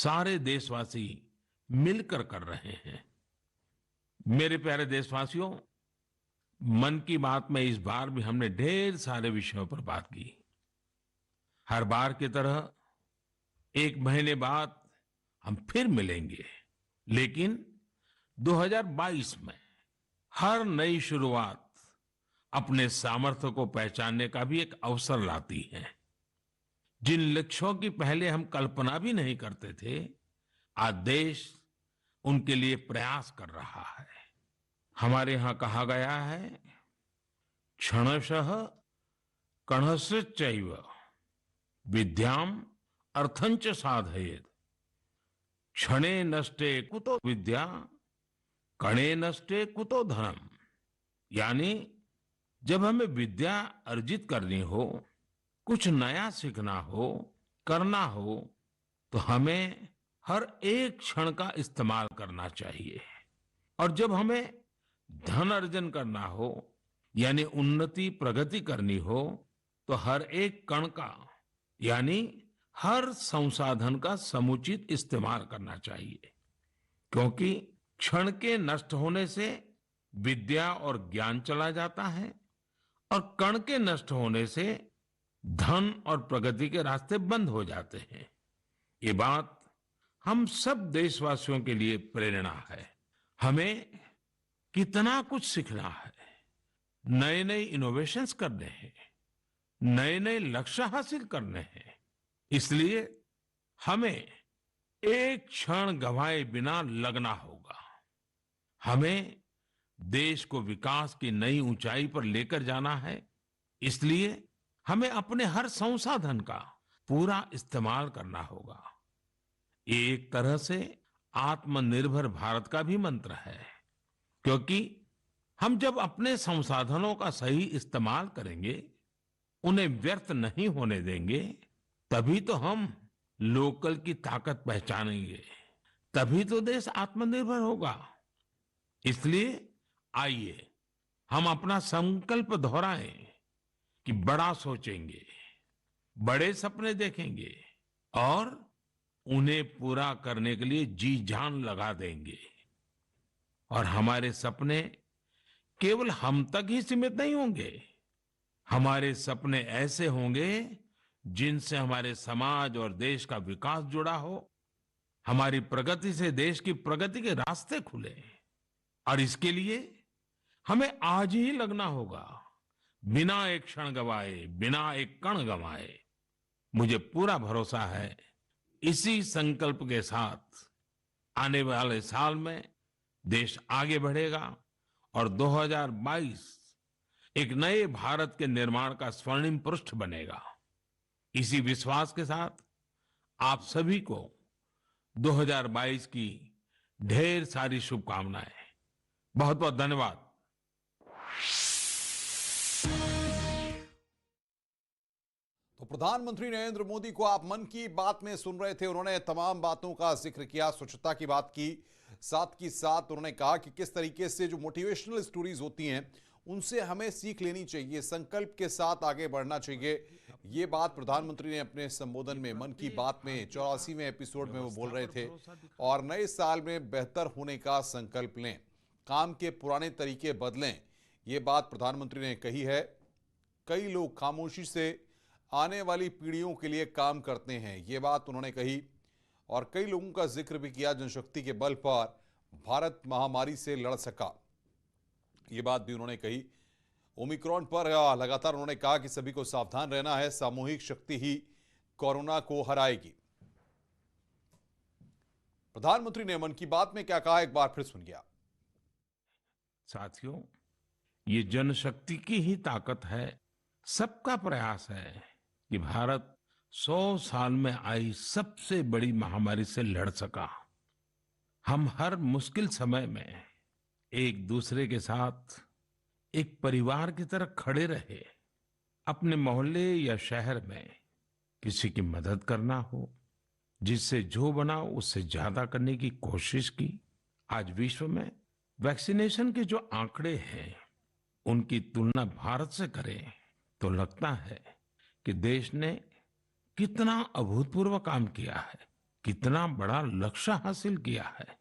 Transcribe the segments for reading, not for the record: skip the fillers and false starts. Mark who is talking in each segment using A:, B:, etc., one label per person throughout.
A: सारे देशवासी मिलकर कर रहे हैं। मेरे प्यारे देशवासियों, मन की बात में इस बार भी हमने ढेर सारे विषयों पर बात की। हर बार की तरह एक महीने बाद हम फिर मिलेंगे, लेकिन 2022 में हर नई शुरुआत अपने सामर्थ्य को पहचानने का भी एक अवसर लाती है। जिन लक्ष्यों की पहले हम कल्पना भी नहीं करते थे, आज देश उनके लिए प्रयास कर रहा है। हमारे यहाँ कहा गया है, क्षणशः कणशश्चैव विद्याम अर्थंच साधयेत्। क्षणे नष्टे कुतो विद्या, कणे नष्टे कुतो धनम। यानी जब हमें विद्या अर्जित करनी हो, कुछ नया सीखना हो, करना हो, तो हमें हर एक क्षण का इस्तेमाल करना चाहिए। और जब हमें धन अर्जन करना हो, यानी उन्नति प्रगति करनी हो, तो हर एक कण का यानी हर संसाधन का समुचित इस्तेमाल करना चाहिए। क्योंकि क्षण के नष्ट होने से विद्या और ज्ञान चला जाता है, और कण के नष्ट होने से धन और प्रगति के रास्ते बंद हो जाते हैं। ये बात हम सब देशवासियों के लिए प्रेरणा है। हमें कितना कुछ सीखना है, नए नए इनोवेशंस करने हैं, नए नए लक्ष्य हासिल करने हैं। इसलिए हमें एक क्षण गंवाए बिना लगना होगा। हमें देश को विकास की नई ऊंचाई पर लेकर जाना है। इसलिए हमें अपने हर संसाधन का पूरा इस्तेमाल करना होगा। ये एक तरह से आत्मनिर्भर भारत का भी मंत्र है, क्योंकि हम जब अपने संसाधनों का सही इस्तेमाल करेंगे, उन्हें व्यर्थ नहीं होने देंगे, तभी तो हम लोकल की ताकत पहचानेंगे, तभी तो देश आत्मनिर्भर होगा। इसलिए आइए हम अपना संकल्प दोहराएं कि बड़ा सोचेंगे, बड़े सपने देखेंगे और उन्हें पूरा करने के लिए जी जान लगा देंगे। और हमारे सपने केवल हम तक ही सीमित नहीं होंगे। हमारे सपने ऐसे होंगे जिनसे हमारे समाज और देश का विकास जुड़ा हो। हमारी प्रगति से देश की प्रगति के रास्ते खुले। और इसके लिए हमें आज ही लगना होगा, बिना एक क्षण गवाए, बिना एक कण गवाए। मुझे पूरा भरोसा है, इसी संकल्प के साथ आने वाले साल में देश आगे बढ़ेगा और 2022 एक नए भारत के निर्माण का स्वर्णिम पृष्ठ बनेगा। इसी विश्वास के साथ आप सभी को 2022 की ढेर सारी शुभकामनाएं। बहुत बहुत धन्यवाद।
B: तो प्रधानमंत्री नरेंद्र मोदी को आप मन की बात में सुन रहे थे। उन्होंने तमाम बातों का जिक्र किया, स्वच्छता की बात की, साथ ही साथ उन्होंने कहा कि किस तरीके से जो मोटिवेशनल स्टोरीज होती हैं उनसे हमें सीख लेनी चाहिए, संकल्प के साथ आगे बढ़ना चाहिए। ये बात प्रधानमंत्री ने अपने संबोधन में मन की बात में 84वें एपिसोड में वो बोल रहे थे। और नए साल में बेहतर होने का संकल्प लें, काम के पुराने तरीके बदलें, ये बात प्रधानमंत्री ने कही है। कई लोग खामोशी से आने वाली पीढ़ियों के लिए काम करते हैं, ये बात उन्होंने कही। और कई लोगों का जिक्र भी किया, जनशक्ति के बल पर भारत महामारी से लड़ सका, ये बात भी उन्होंने कही। ओमिक्रॉन पर लगातार उन्होंने कहा कि सभी को सावधान रहना है, सामूहिक शक्ति ही कोरोना को हराएगी। प्रधानमंत्री ने मन की बात में क्या कहा, एक बार फिर सुनिए।
A: साथियों, ये जनशक्ति की ही ताकत है, सबका प्रयास है कि भारत 100 साल में आई सबसे बड़ी महामारी से लड़ सका। हम हर मुश्किल समय में एक दूसरे के साथ एक परिवार की तरह खड़े रहे। अपने मोहल्ले या शहर में किसी की मदद करना हो, जिससे जो बना उससे ज्यादा करने की कोशिश की। आज विश्व में वैक्सीनेशन के जो आंकड़े हैं, उनकी तुलना भारत से करें तो लगता है कि देश ने कितना अभूतपूर्व काम किया है। कितना बड़ा लक्ष्य हासिल किया है।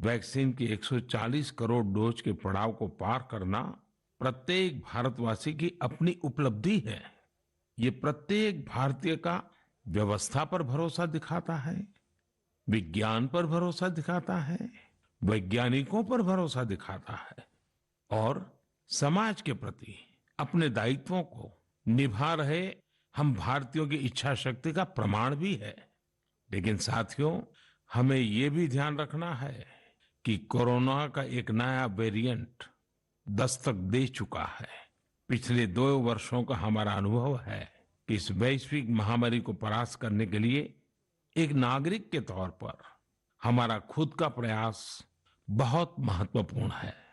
A: वैक्सीन की 140 करोड़ डोज के पड़ाव को पार करना प्रत्येक भारतवासी की अपनी उपलब्धि है। ये प्रत्येक भारतीय का व्यवस्था पर भरोसा दिखाता है, विज्ञान पर भरोसा दिखाता है, वैज्ञानिकों पर भरोसा दिखाता है और समाज के प्रति अपने दायित्वों को निभा रहे हम भारतीयों की इच्छा शक्ति का प्रमाण भी है। लेकिन साथियों, हमें ये भी ध्यान रखना है कि कोरोना का एक नया वेरिएंट दस्तक दे चुका है। पिछले 2 वर्षों का हमारा अनुभव है कि इस वैश्विक महामारी को परास्त करने के लिए एक नागरिक के तौर पर हमारा खुद का प्रयास बहुत महत्वपूर्ण है।